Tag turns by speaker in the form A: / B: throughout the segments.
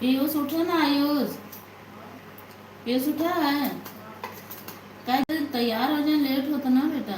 A: पीयूष उठो ना आयुष। पीयूष उठा है? काय तैयार हो जाए, लेट होता ना बेटा।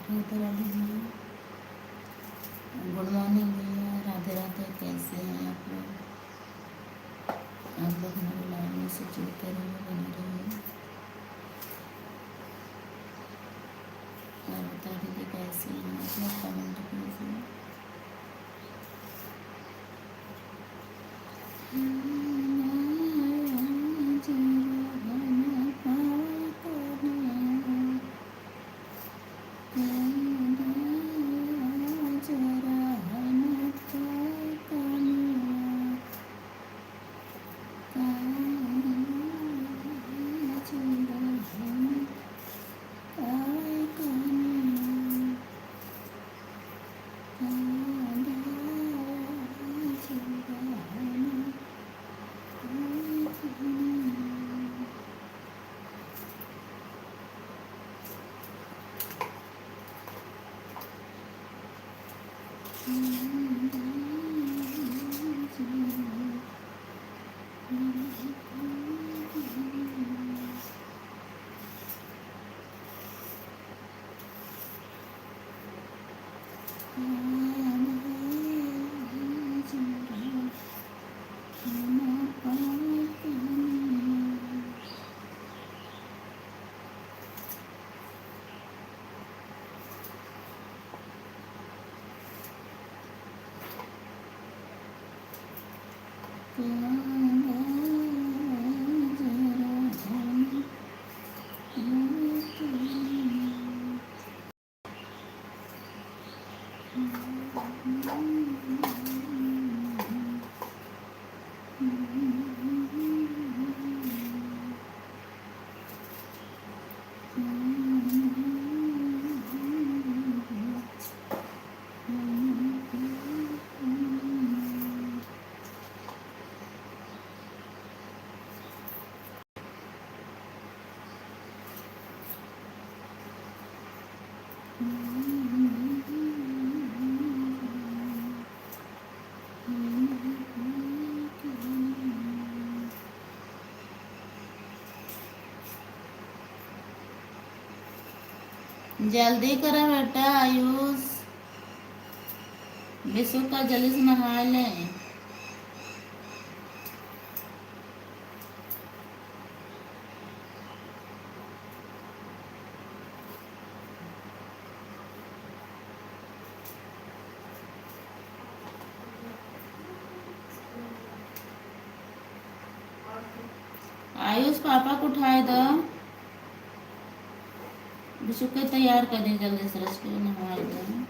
A: राधे राधे भैया, गुड मॉर्निंग भैया, राधे राधे। कैसे हैं आप लोग? आप लोग हमारे लाइव में से जुड़ते रहिए, बने रहिए। और बता दीजिए कैसे हैं आप लोग, कमेंट कीजिए। जल्दी करो बेटा आयुष, विशु का जल्दी से नहा लें। आयुष पापा को उठाए दो, विशु को तैयार कर दे जल्दी से, रस को नहाए दो।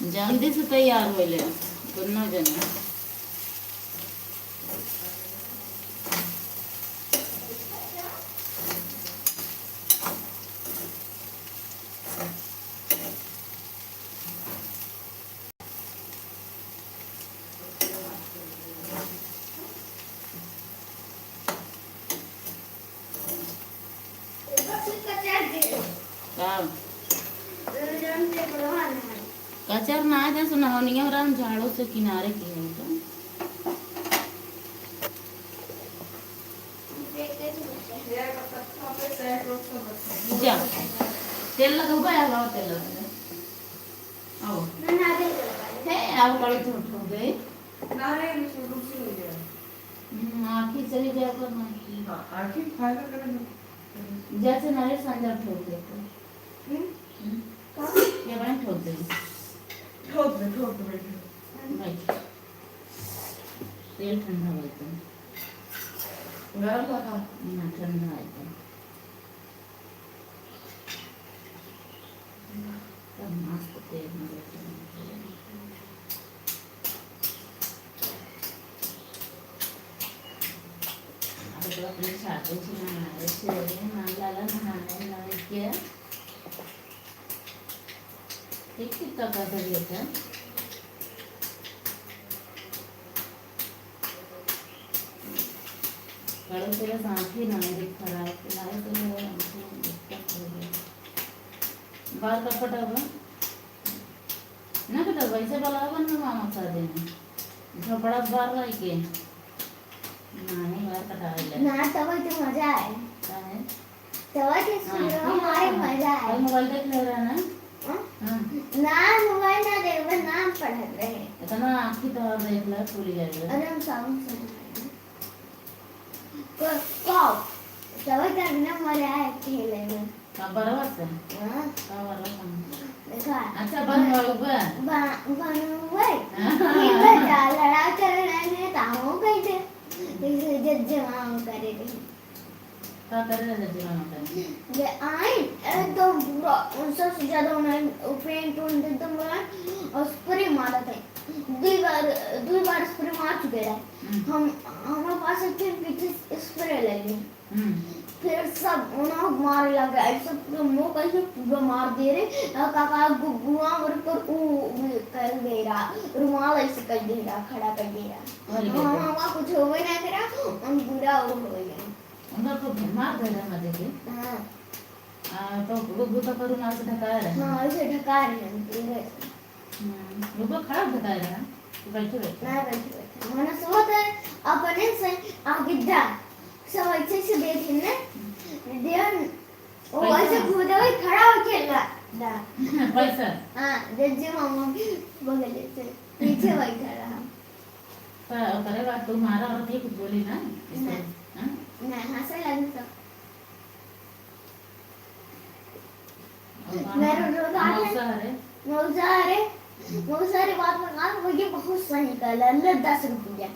A: जल्दी से तैयार हो ले दोनों जने। कचर ना है जैसे नहानिया और हम झाड़ू से किनारे की है तो जा तेल लगा हुआ है हवा तेल लगा आओ है आप कल तो उठ गए ना रे रुसी हो गया आँखी चली जाए पर ना आँखी फायदा करें जैसे नारे संजा ठोक देते ये बन ठोक दे भाई तेल ठंडा हो जाता है गरम का ना ठंडा है तब मस्त तेल में अब तो अपने साथ में मांगला नहाने नहीं किया ठीक कितना कर देता कड़ो तेरा सांस ही ना देख खराब लाए तो मेरा दिक्कत हो गया बाल का कटावा ना कटा वैसे बलावन में मामा कर देने झपड़ा बार लाई के नहीं बार कटा ले ना तब तो मजा आए है तब के सुनो हमारे मजा आए मोबाइल देख ले रहा ना ना मोबाइल ना देख बस नाम पढ़ रहे इतना आँखी तो देख ले भूल जाएगा अरे हम साउंड सुन को तब करना मजा आए खेले में का बरवा से हां का बरवा देखा अच्छा बनवाओगे बनवाओगे ये बता लड़ा कर रहे ताऊ कैसे जैसे जज्जमाओ करे थे का कर रहे जज्जमाओ करे ये आई तो सबसे ज्यादा उन्हें पेंट उन तो बोला और स्प्रे मारा था दो बार स्प्रे मार चुके हैं हम हमारे पास फिर पीछे स्प्रे लगे फिर सब उन्हें मार लगा सब मुंह कैसे पूरा मार दे रहे काका गुआ और पर कर दे रहा रुमाल ऐसे कर दे रहा खड़ा कर दे रहा हाँ कुछ हो ही नहीं करा उन पूरा हो गया उन्हें तो मार दे रहा मजे के हाँ तो वो तो पर रुमाल से ढका रहा हाँ ऐसे ढका रहे हैं वो तो खड़ा ढका रहा बैठे बैठे ना बैठे बैठे मैंने सोचा था अपने से आगे जा सब अच्छे से देख लेना देन वो ऐसे कूदा हुआ खड़ा हो खेला ना पैसा हाँ जज्जी मामा बगल से पीछे बैठा रहा पर करेगा तुम्हारा और ये कुछ बोली ना ना हंसने लगी सब मेरे मौसा रे बात में कहा वो ये बहुत सही कलर ले 10 रुपया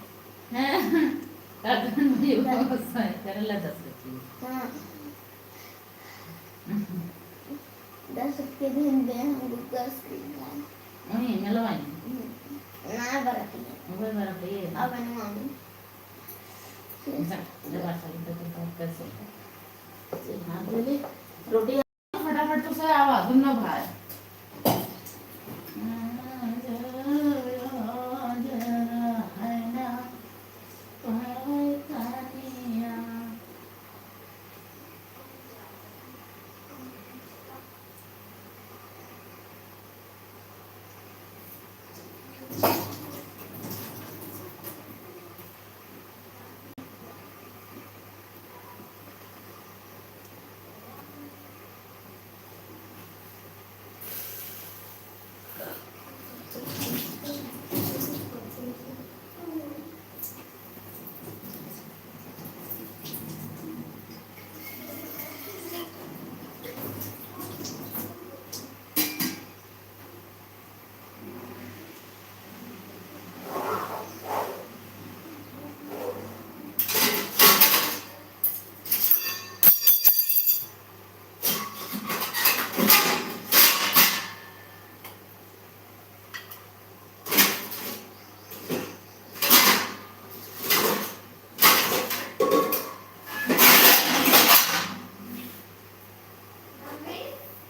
A: कदन भी बहुत सही कर ले 10 रुपया हाँ 10 रुपये दिन दे हम गस का वही मिलवाई ना बराती वो बराती है अब बनवाऊंगी जब आसानी तो कैसे हां बोले रोटी फटाफट तो से आवाज न भाई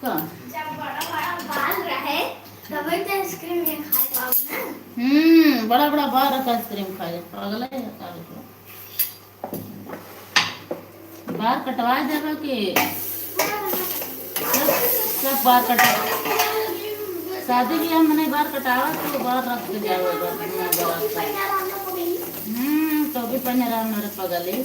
B: का
A: जब बड़ा बड़ा बाल रहे तभी तो आइसक्रीम ये खा पाओ ना।
B: बड़ा बड़ा बाल रखा आइसक्रीम खाए पागल है बाल कटवा देगा कि सब बाल कटा शादी ब्याह में नहीं बाल कटावा तो बाल रख के जाओगा तो भी पहने रहा मेरे पगली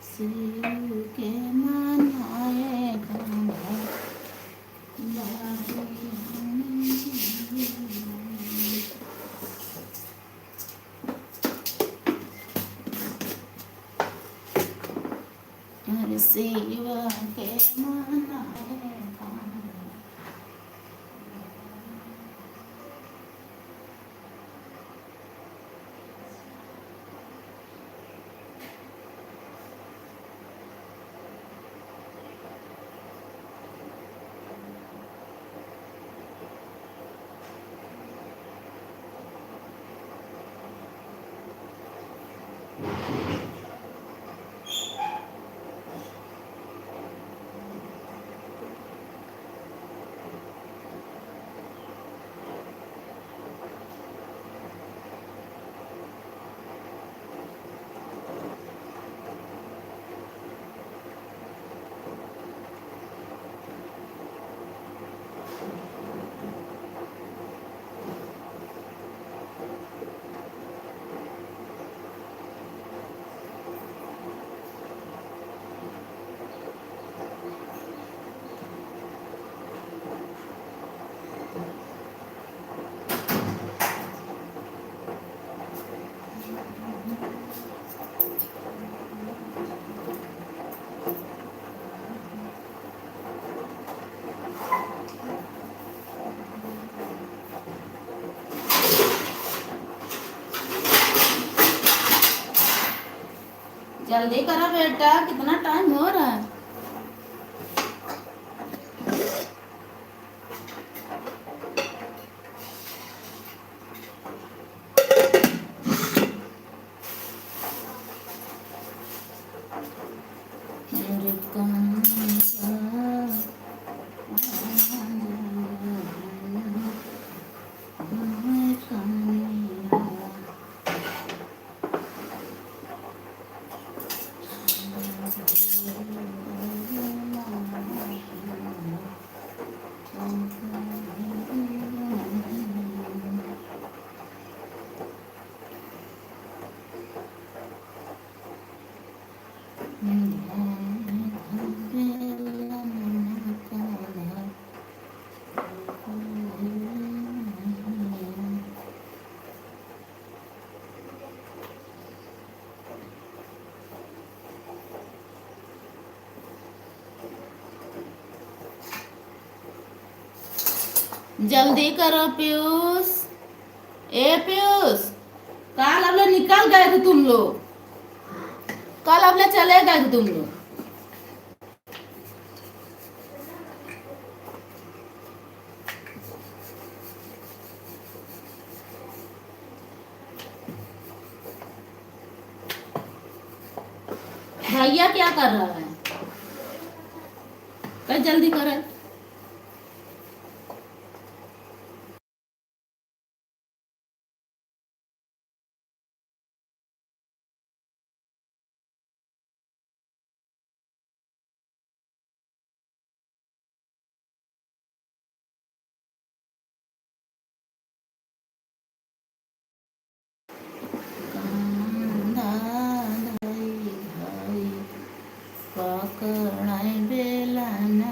B: Siva ke manaye जल्दी करो बेटा कितना टाइम हो रहा है मेरे जल्दी करो पीयूष। ए पीयूष, कल अब निकल गए थे तुम लोग, कल अब चले गए थे तुम लोग। भैया क्या कर रहा है? कल जल्दी करे। पकड़ाई बेलाना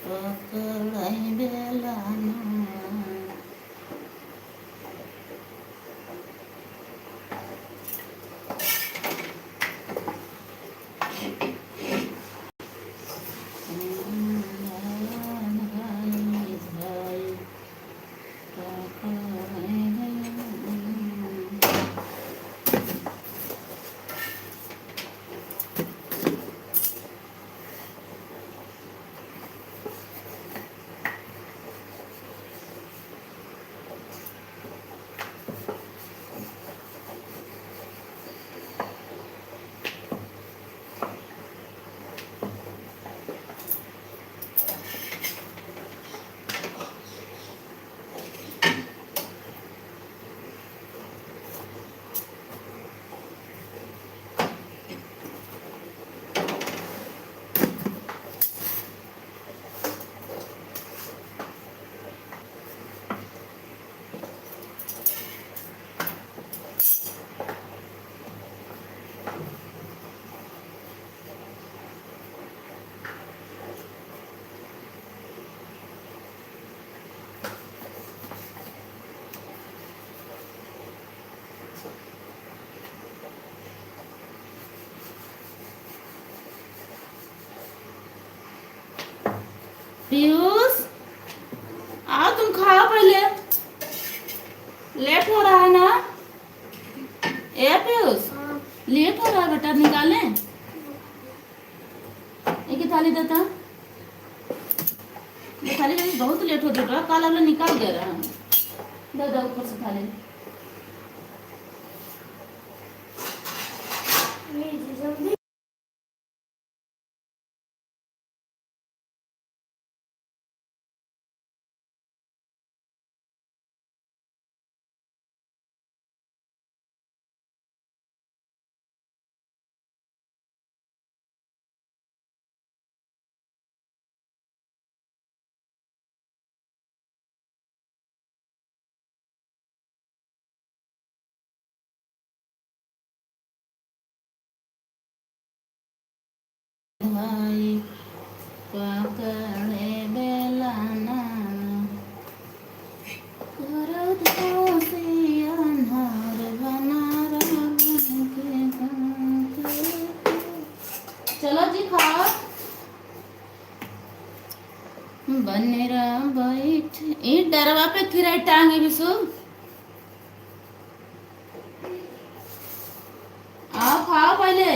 B: पकड़ाई बेलाना। पीयूष, आओ तुम खाओ पहले, लेट हो रहा है ना। ए पीयूष, लेट हो रहा है बेटा, निकालें। एक थाली देता, ये थाली बहुत लेट हो रहा है, कल हम निकाल दे रहा है। दे दो ऊपर से थाली। भाई पकड़े बेलाना, चलो जी खाओ। बनेरा बैठ ई डरवा पे किराए टांगे बिसु। आओ खाओ पहले।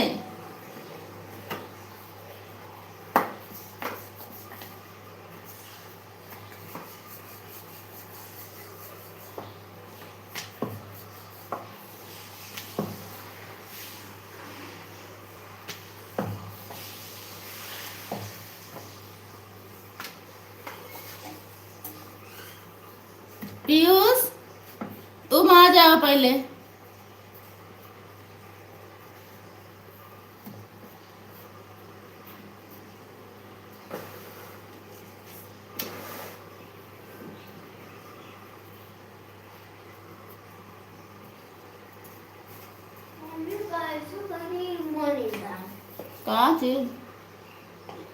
B: पीयूष तुम आ जाओ पहले। कहाँ चीज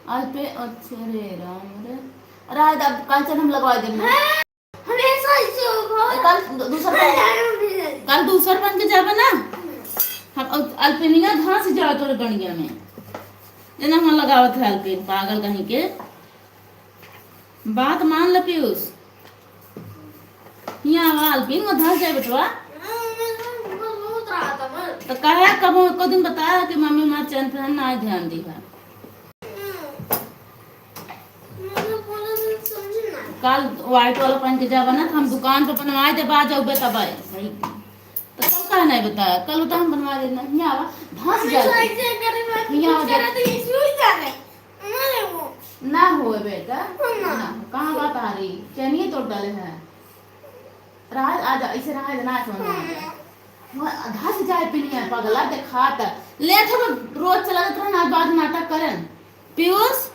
B: आज पे अच्छे रे राम रे। अरे आज अब कल से हम लगवा देंगे।
A: हमेशा ऐसे होगा।
B: कल दूसर बन के जाबे ना हम अल्पिनिया घास जा तोरे गणिया में जना हम लगावत है अल्पिन पागल कहीं के। बात मान ल पीयूष यहाँ अल्पिन में धस जाए बेटवा। तो कहे कब को दिन बताया कि मम्मी हमारे चैन पे ना ध्यान दी है। कल व्हाइट वाला पहन के जाबा ना हम दुकान पे बनवाए दे बाद जाओ तब आए सही। तो कल कहा नहीं बताया कल बता हम बनवा देना यहाँ धस जाए ना हो बेटा ना कहाँ बात आ रही चैनिए तोड़ डाले है राज आज ऐसे रहा है ना समझ धस जाए पिनिया पगला देखा लेट हम रोज चला जाता है ना बाद नाटक करें पीयूष